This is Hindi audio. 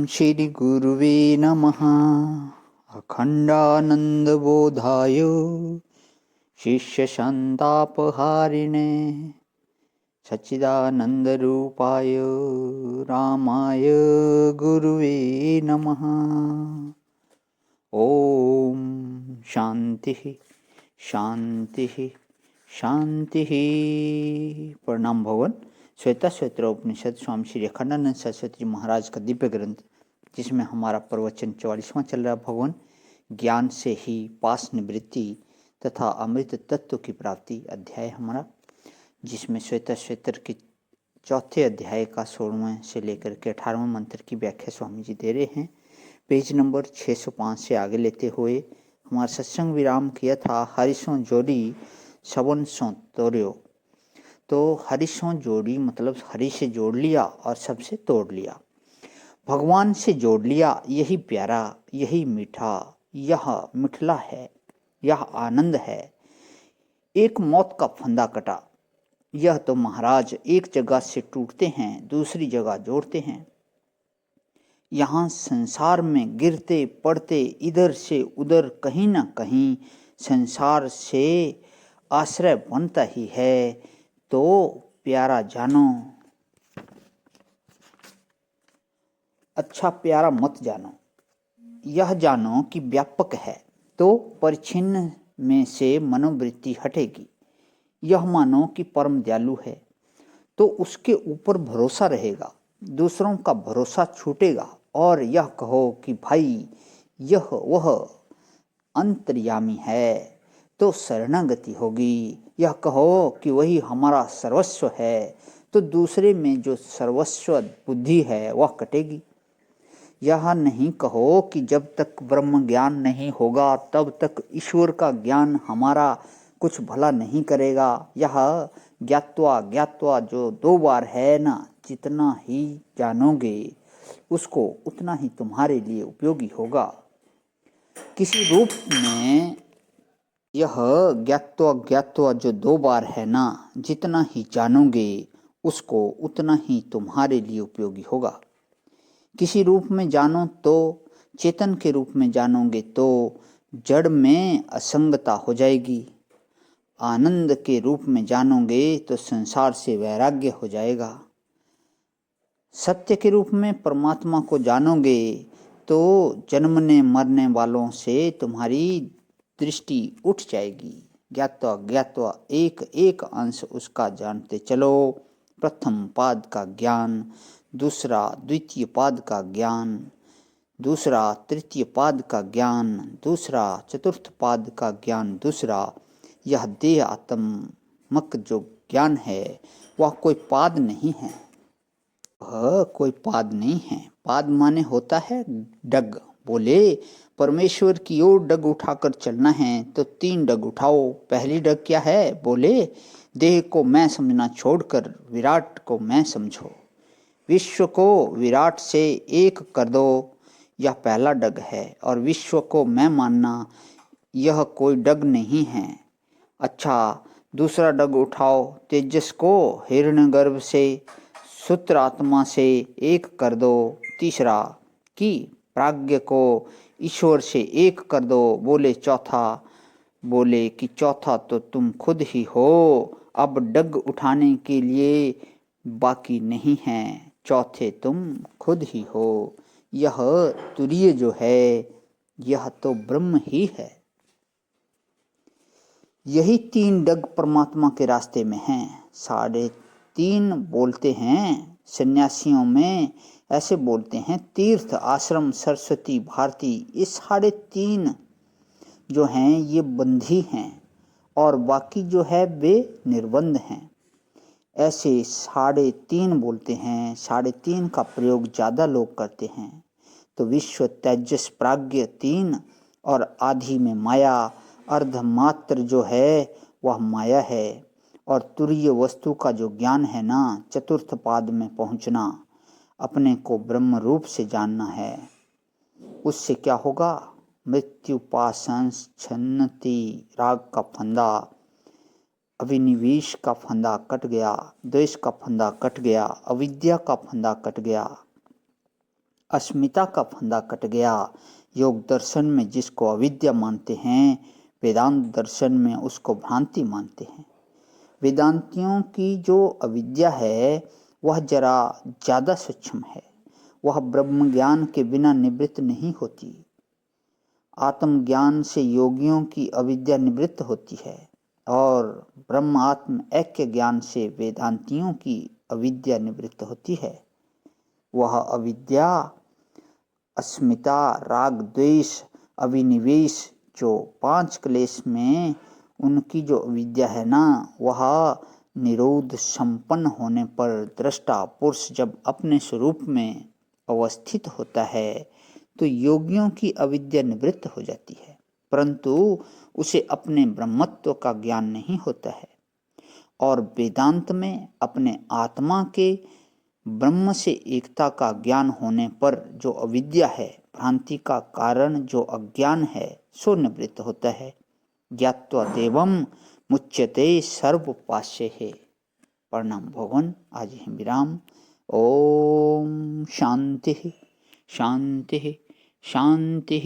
श्री गुरुवे नमः। अखंडानंदबोधाय शिष्यशांतापहारिणे सच्चिदानंदरूपाय रामाय गुरुवे नमः। ओम शांति शांति शांति। प्रणाम भगवान। श्वेता श्वेत्र उपनिषद स्वामी श्री अखंडानंद सरस्वती महाराज का दिव्य ग्रंथ, जिसमें हमारा प्रवचन 44वां चल रहा है। भगवान, ज्ञान से ही पास निवृत्ति तथा अमृत तत्व की प्राप्ति अध्याय हमारा, जिसमें श्वेता श्वेत्र के चौथे अध्याय का 16वें से लेकर के 18वें मंत्र की व्याख्या स्वामी जी दे रहे हैं। पेज नंबर 605 से आगे लेते हुए हमारा सत्संग विराम किया था। हरिशों जोड़ी सबन सो तोड़ो। तो हरिशों जोड़ी मतलब हरि से जोड़ लिया और सबसे तोड़ लिया, भगवान से जोड़ लिया। यही प्यारा, यही मीठा, यह मिठला है, यह आनंद है। एक मौत का फंदा कटा। यह तो महाराज एक जगह से टूटते हैं, दूसरी जगह जोड़ते हैं। यहाँ संसार में गिरते पड़ते इधर से उधर कहीं ना कहीं संसार से आश्रय बनता ही है। तो प्यारा जानो, अच्छा प्यारा मत जानो। यह जानो कि व्यापक है तो परिच्छिन्न में से मनोवृत्ति हटेगी। यह मानो कि परम दयालु है तो उसके ऊपर भरोसा रहेगा, दूसरों का भरोसा छूटेगा। और यह कहो कि भाई यह वह अंतर्यामी है तो शरणागति होगी। यह कहो कि वही हमारा सर्वस्व है तो दूसरे में जो सर्वस्व बुद्धि है वह कटेगी। यह नहीं कहो कि जब तक ब्रह्म ज्ञान नहीं होगा तब तक ईश्वर का ज्ञान हमारा कुछ भला नहीं करेगा। यह ज्ञात्वा ज्ञात्वा जो 2 बार है ना, जितना ही जानोगे उसको उतना ही तुम्हारे लिए उपयोगी होगा। किसी रूप में यह ज्ञात्वा ज्ञात्वा जो 2 बार है ना, जितना ही जानोगे उसको उतना ही तुम्हारे लिए उपयोगी होगा। किसी रूप में जानो तो चेतन के रूप में जानोगे तो जड़ में असंगता हो जाएगी। आनंद के रूप में जानोगे तो संसार से वैराग्य हो जाएगा। सत्य के रूप में परमात्मा को जानोगे तो जन्मने मरने वालों से तुम्हारी दृष्टि उठ जाएगी। ज्ञात्वा ज्ञात्वा एक एक अंश उसका जानते चलो। प्रथम पाद का ज्ञान, दूसरा द्वितीय पाद का ज्ञान, दूसरा तृतीय पाद का ज्ञान, दूसरा चतुर्थ पाद का ज्ञान, दूसरा यह देह आत्मक जो ज्ञान है वह कोई पाद नहीं है। वह कोई पाद नहीं है। पाद माने होता है डग। बोले परमेश्वर की ओर डग उठाकर चलना है तो 3 डग उठाओ। पहली डग क्या है? बोले देह को मैं समझना छोड़कर विराट को मैं समझो, विश्व को विराट से एक कर दो। यह पहला डग है। और विश्व को मैं मानना यह कोई डग नहीं है। अच्छा, दूसरा डग उठाओ। तेजस को हिरण्यगर्भ से सूत्र आत्मा से एक कर दो। तीसरा कि प्राज्ञ को ईश्वर से एक कर दो। बोले चौथा, बोले कि चौथा तो तुम खुद ही हो। अब डग उठाने के लिए बाकी नहीं है, चौथे तुम खुद ही हो। यह तुरीय जो है यह तो ब्रह्म ही है। यही 3 डग परमात्मा के रास्ते में हैं। 3.5 बोलते हैं सन्यासियों में, ऐसे बोलते हैं तीर्थ आश्रम सरस्वती भारती। ये 3.5 जो हैं ये बंधी हैं और बाकी जो है वे निर्बंध हैं। ऐसे 3.5 बोलते हैं। 3.5 का प्रयोग ज़्यादा लोग करते हैं। तो विश्व तेजस प्राज्ञ 3 और आधि में माया, अर्धमात्र जो है वह माया है। और तुरीय वस्तु का जो ज्ञान है ना, चतुर्थ पाद में पहुंचना, अपने को ब्रह्म रूप से जानना है। उससे क्या होगा? मृत्यु पाशंस छन्नति, राग का फंदा, अभिनिवेश का फंदा कट गया, द्वेष का फंदा कट गया, अविद्या का फंदा कट गया, अस्मिता का फंदा कट गया। योग दर्शन में जिसको अविद्या मानते हैं, वेदांत दर्शन में उसको भ्रांति मानते हैं। वेदांतियों की जो अविद्या है वह जरा ज़्यादा सूक्ष्म है। वह ब्रह्म ज्ञान के बिना निवृत्त नहीं होती। आत्मज्ञान से योगियों की अविद्या निवृत्त होती है और ब्रह्म आत्म ऐक्य ज्ञान से वेदांतियों की अविद्या निवृत्त होती है। वह अविद्या, अस्मिता, राग, द्वेष, अभिनिवेश, जो 5 क्लेश में उनकी जो अविद्या है ना, वह निरोध संपन्न होने पर दृष्टा पुरुष जब अपने स्वरूप में अवस्थित होता है तो योगियों की अविद्या निवृत्त हो जाती है, परंतु उसे अपने ब्रह्मत्व का ज्ञान नहीं होता है। और वेदांत में अपने आत्मा के ब्रह्म से एकता का ज्ञान होने पर जो अविद्या है, भ्रांति का कारण जो अज्ञान है, सो निवृत्त होता है। ज्ञात्वा देवम मुच्यते सर्वोपास्य है। प्रणाम भगवान। आज ही विराम। ओम शांति शांति शांति।